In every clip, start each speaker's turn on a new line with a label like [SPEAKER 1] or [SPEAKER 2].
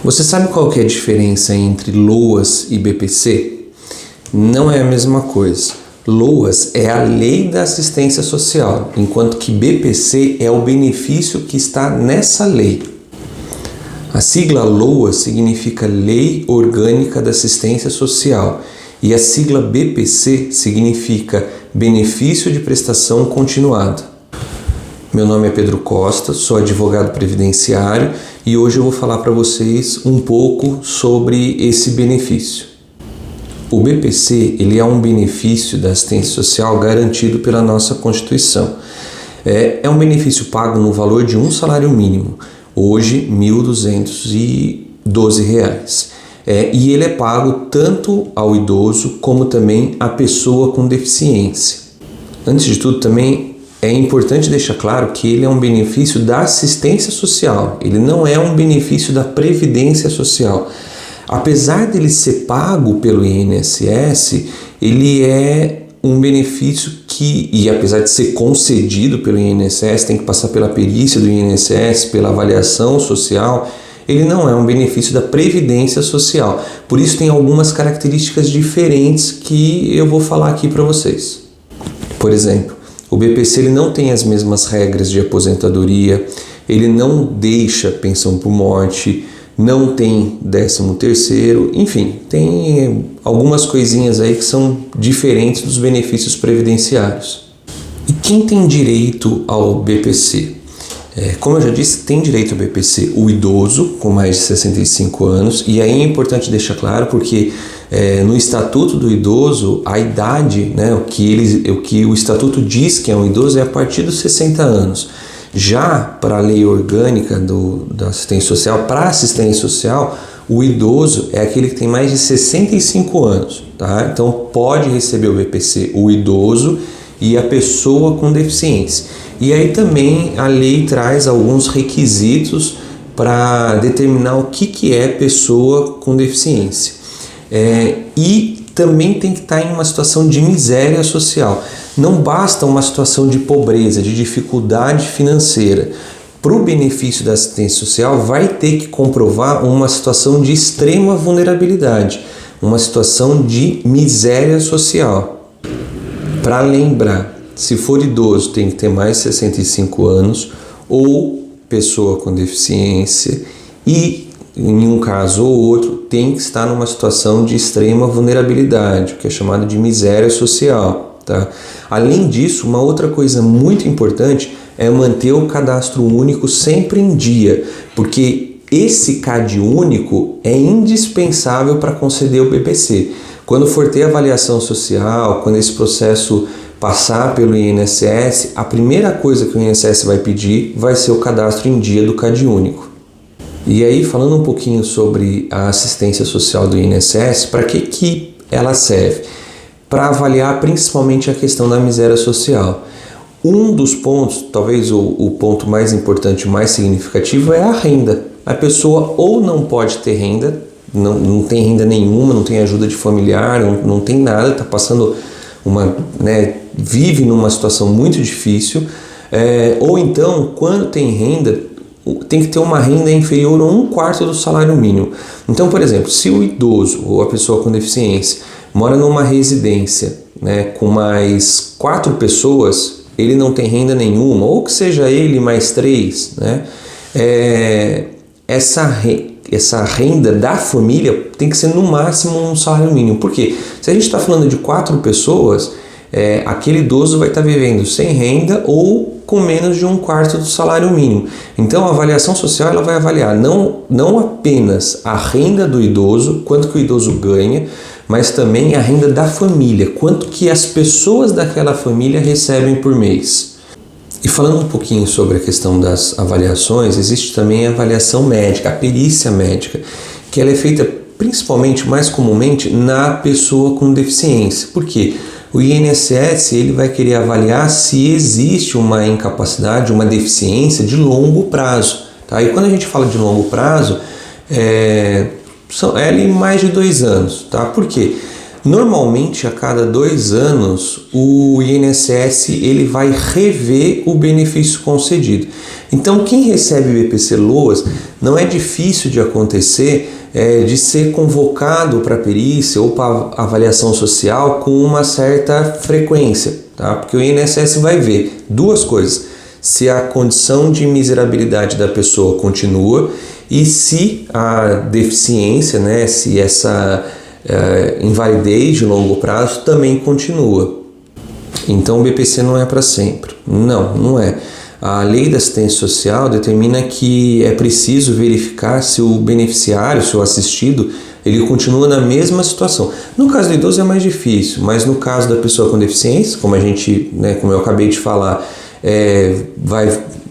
[SPEAKER 1] Você sabe qual que é a diferença entre LOAS e BPC? Não é a mesma coisa. LOAS é a Lei da Assistência Social, enquanto que BPC é o benefício que está nessa lei. A sigla LOAS significa Lei Orgânica da Assistência Social e a sigla BPC significa Benefício de Prestação Continuada. Meu nome é Pedro Costa, sou advogado previdenciário e hoje eu vou falar para vocês um pouco sobre esse benefício. O BPC ele é um benefício da assistência social garantido pela nossa Constituição. É um benefício pago no valor de um salário mínimo, hoje R$ 1.212. E ele é pago tanto ao idoso como também à pessoa com deficiência. Antes de tudo, também é importante deixar claro que ele é um benefício da assistência social, ele não é um benefício da previdência social. Apesar dele ser pago pelo INSS, ele é um benefício e apesar de ser concedido pelo INSS, tem que passar pela perícia do INSS, pela avaliação social, ele não é um benefício da previdência social. Por isso tem algumas características diferentes que eu vou falar aqui para vocês. Por exemplo, o BPC ele não tem as mesmas regras de aposentadoria, ele não deixa pensão por morte, não tem 13º, enfim, tem algumas coisinhas aí que são diferentes dos benefícios previdenciários. E quem tem direito ao BPC? Como eu já disse, tem direito ao BPC o idoso com mais de 65 anos, e aí é importante deixar claro porque no Estatuto do Idoso, a idade, o que o Estatuto diz que é um idoso é a partir dos 60 anos. Já para a lei orgânica da assistência social, para a assistência social, o idoso é aquele que tem mais de 65 anos. Tá? Então pode receber o BPC o idoso e a pessoa com deficiência. E aí também a lei traz alguns requisitos para determinar o que é pessoa com deficiência. E também tem que estar em uma situação de miséria social. Não basta uma situação de pobreza, de dificuldade financeira. Para o benefício da assistência social, vai ter que comprovar uma situação de extrema vulnerabilidade, uma situação de miséria social. Para lembrar, se for idoso, tem que ter mais de 65 anos ou pessoa com deficiência e, em um caso ou outro, tem que estar numa situação de extrema vulnerabilidade, o que é chamado de miséria social. Tá? Além disso, uma outra coisa muito importante é manter o cadastro único sempre em dia, porque esse CAD único é indispensável para conceder o BPC. Quando for ter avaliação social, quando esse processo passar pelo INSS, a primeira coisa que o INSS vai pedir vai ser o cadastro em dia do CAD único. E aí, falando um pouquinho sobre a assistência social do INSS, para que ela serve? Para avaliar principalmente a questão da miséria social. Um dos pontos, talvez o ponto mais importante, mais significativo, é a renda. A pessoa ou não pode ter renda, não tem renda nenhuma, não tem ajuda de familiar, não tem nada, está passando vive numa situação muito difícil, ou então, quando tem renda, tem que ter uma renda inferior a 1/4 do salário mínimo. Então, por exemplo, se o idoso ou a pessoa com deficiência mora numa residência com mais 4 pessoas, ele não tem renda nenhuma, ou que seja ele mais 3, essa renda da família tem que ser no máximo um salário mínimo. Por quê? Se a gente está falando de 4 pessoas, aquele idoso vai estar vivendo sem renda ou com menos de 1/4 do salário mínimo. Então a avaliação social ela vai avaliar não apenas a renda do idoso, quanto que o idoso ganha, mas também a renda da família, quanto que as pessoas daquela família recebem por mês. E falando um pouquinho sobre a questão das avaliações, existe também a avaliação médica, a perícia médica, que ela é feita principalmente, mais comumente, na pessoa com deficiência. Por quê? O INSS ele vai querer avaliar se existe uma incapacidade, uma deficiência de longo prazo. Tá? E quando a gente fala de longo prazo, é ali mais de 2 anos. Tá? Por quê? Normalmente, a cada 2 anos, o INSS ele vai rever o benefício concedido. Então, quem recebe BPC-Loas, não é difícil de acontecer de ser convocado para perícia ou para avaliação social com uma certa frequência, tá? Porque o INSS vai ver 2 coisas: se a condição de miserabilidade da pessoa continua e se a deficiência, né, se essa invalidez de longo prazo também continua. Então o BPC não é para sempre. Não é. A lei da assistência social determina que é preciso verificar se o beneficiário, se o assistido, ele continua na mesma situação. No caso do idoso é mais difícil, mas no caso da pessoa com deficiência, como eu acabei de falar,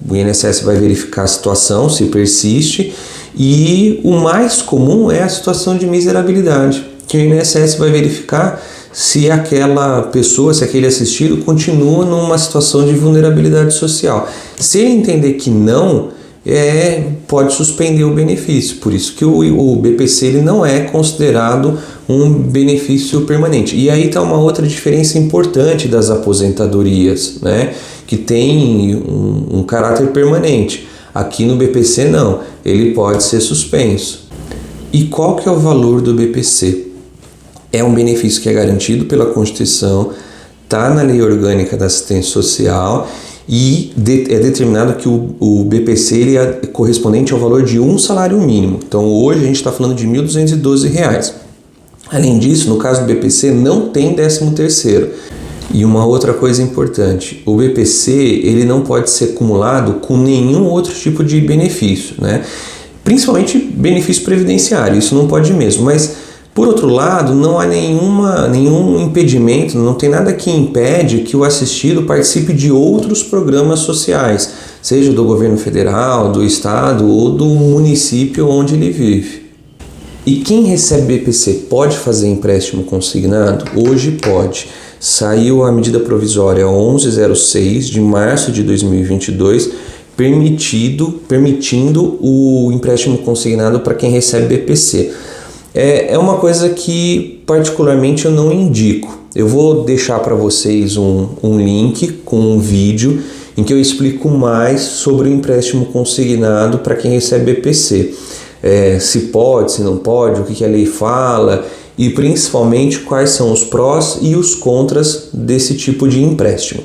[SPEAKER 1] o INSS vai verificar a situação, se persiste, e o mais comum é a situação de miserabilidade, que o INSS vai verificar se aquela pessoa, se aquele assistido continua numa situação de vulnerabilidade social. Se ele entender que não, pode suspender o benefício. Por isso que o BPC ele não é considerado um benefício permanente. E aí está uma outra diferença importante das aposentadorias, né? Que tem um caráter permanente. Aqui no BPC não, ele pode ser suspenso. E qual que é o valor do BPC? É um benefício que é garantido pela Constituição, está na Lei Orgânica da Assistência Social e é determinado que o BPC ele é correspondente ao valor de um salário mínimo. Então hoje a gente está falando de R$ 1.212. Além disso, no caso do BPC não tem 13º. E uma outra coisa importante, o BPC ele não pode ser acumulado com nenhum outro tipo de benefício, né? Principalmente benefício previdenciário, isso não pode mesmo, mas por outro lado, não há nenhum impedimento, não tem nada que impede que o assistido participe de outros programas sociais, seja do governo federal, do estado ou do município onde ele vive. E quem recebe BPC pode fazer empréstimo consignado? Hoje pode. Saiu a medida provisória 1106 de março de 2022, permitindo o empréstimo consignado para quem recebe BPC. É uma coisa que particularmente eu não indico. Eu vou deixar para vocês um link com um vídeo em que eu explico mais sobre o empréstimo consignado para quem recebe BPC. Se pode, se não pode, o que a lei fala e principalmente quais são os prós e os contras desse tipo de empréstimo.